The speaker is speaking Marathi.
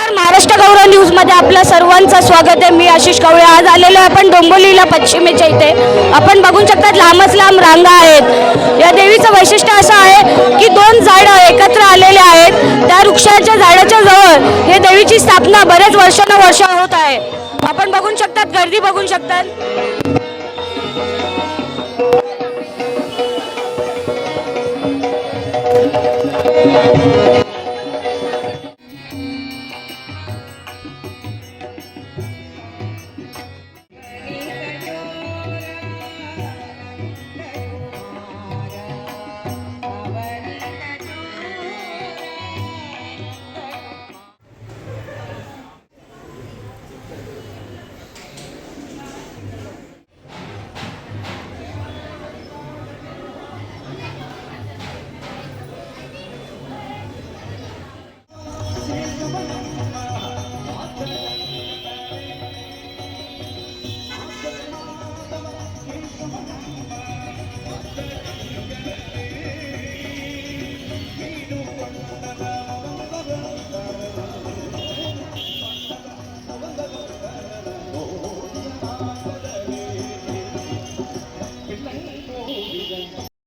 नमस्कार, महाराष्ट्र गौरव न्यूज मध्ये आपलं सर्वांचं स्वागत आहे। मी आशिष कवळे आज आलेलो आहे आपण डोंबिवलीला पश्चिमेच्या इथे। आपण बघू शकतात लांबच लांब रांगा आहेत। या देवीचं वैशिष्ट्य असं आहे की दोन झाडं एकत्र आलेले आहेत। त्या वृक्षाच्या झाडाच्या जवळ हे देवीची स्थापना बरेच वर्ष होत आहे। आपण बघू शकतात, गर्दी बघू शकतात।